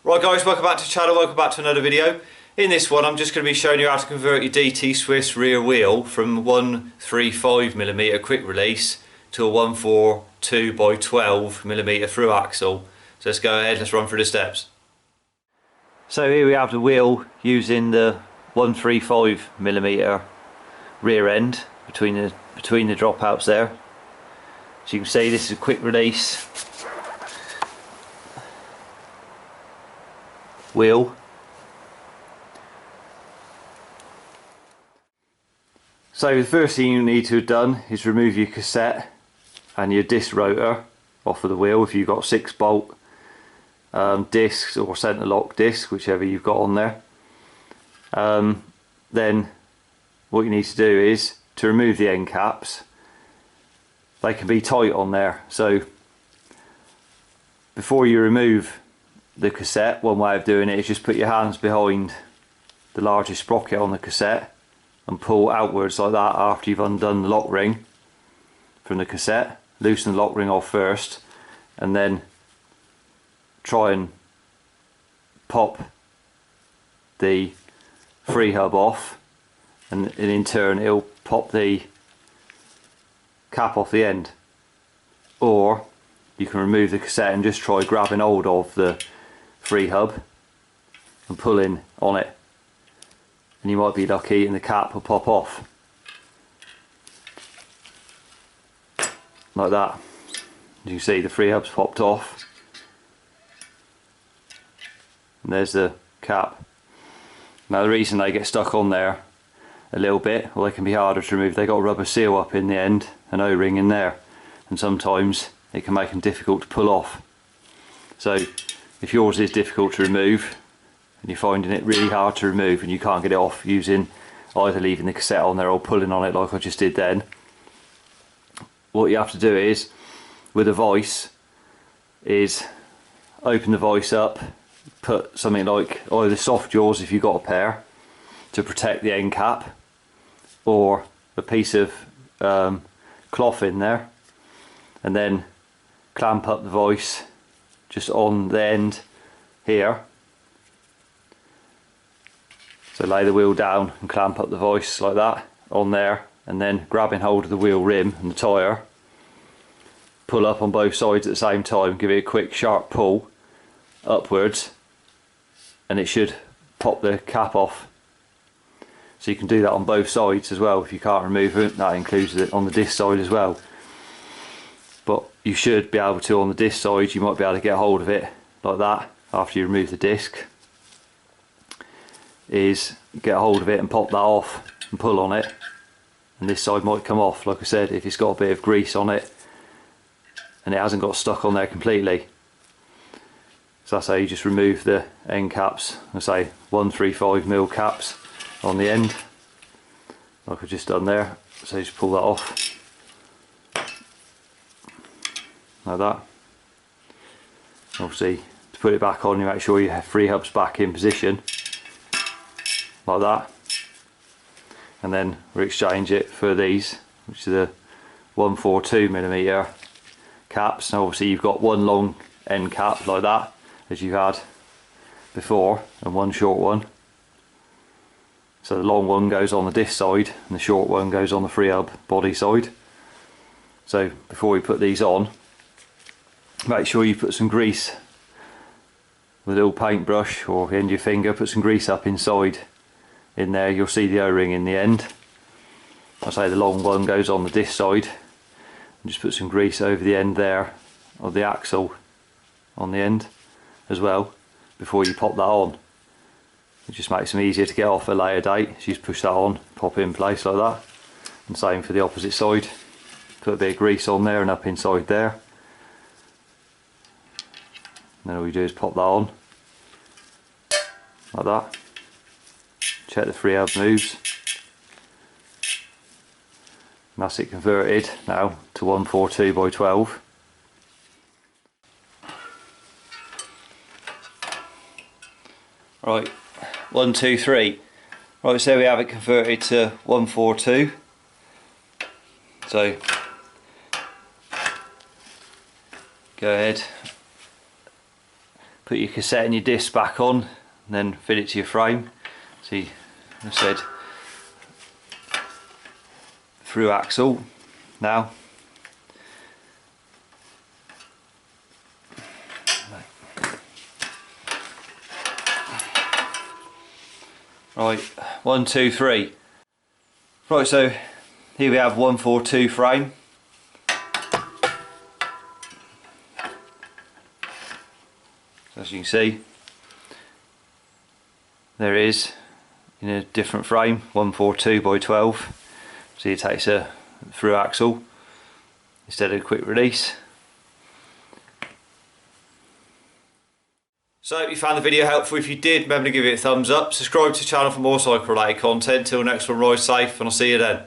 Right guys, welcome back to the channel, welcome back to another video. In this one I'm just going to be showing you how to convert your DT Swiss rear wheel from 135mm quick release to a 142 by 12mm through axle. So let's go ahead, let's run through the steps. So here we have the wheel using the 135mm rear end between the dropouts there. So you can see this is a quick release wheel. So the first thing you need to have done is remove your cassette and your disc rotor off of the wheel if you've got 6-bolt discs or centre lock disc, whichever you've got on there. Then what you need to do is to remove the end caps. They can be tight on there, so before you remove the cassette, one way of doing it is just put your hands behind the largest sprocket on the cassette and pull outwards like that after you've undone the lock ring from the cassette. Loosen the lock ring off first and then try and pop the free hub off, and in turn it'll pop the cap off the end. Or you can remove the cassette and just try grabbing hold of the free hub and pulling on it, and you might be lucky and the cap will pop off like that. As you can see, the free hub's popped off and there's the cap. Now the reason they get stuck on there a little bit, well, they can be harder to remove, they got a rubber seal up in the end, an O-ring in there, and sometimes it can make them difficult to pull off. So if yours is difficult to remove and you're finding it really hard to remove and you can't get it off using either leaving the cassette on there or pulling on it like I just did then, what you have to do is, with a vice, is open the vice up, put something like either soft jaws if you've got a pair to protect the end cap, or a piece of cloth in there, and then clamp up the vice just on the end here. So lay the wheel down and clamp up the vice like that on there, and then grabbing hold of the wheel rim and the tyre, pull up on both sides at the same time, give it a quick sharp pull upwards and it should pop the cap off. So you can do that on both sides as well if you can't remove it. That includes it on the disc side as well. But you should be able to on the disc side, you might be able to get hold of it like that after you remove the disc, is get hold of it and pop that off and pull on it, and this side might come off, like I said, if it's got a bit of grease on it and it hasn't got stuck on there completely. So that's how you just remove the end caps, I say 135mm caps on the end like I've just done there. So you just pull that off like that. Obviously to put it back on, you make sure your free hub's back in position like that, and then we exchange it for these, which are the 142mm caps. Now obviously you've got one long end cap like that as you had before and one short one. So the long one goes on the disc side and the short one goes on the free hub body side. So before we put these on, make sure you put some grease with a little paintbrush or the end of your finger, put some grease up inside in there. You'll see the O-ring in the end. I say the long one goes on the disc side, and just put some grease over the end there of the axle on the end as well before you pop that on. It just makes them easier to get off at a later date. So you just push that on, pop it in place like that, and same for the opposite side. Put a bit of grease on there and up inside there, and then all you do is pop that on like that. Check the free hub moves, and that's it converted now to 142 by 12. Right, 1, 2, 3. Right, so we have it converted to 142. So go ahead, put your cassette and your disc back on, and then fit it to your frame. See, I said through axle now. Right, 1, 2, 3. Right, so here we have 142 frame. So as you can see, there it is in a different frame, 142 by 12. So it takes a through axle instead of a quick release. So I hope you found the video helpful. If you did, remember to give it a thumbs up. Subscribe to the channel for more cycle related content. Till next one, ride safe and I'll see you then.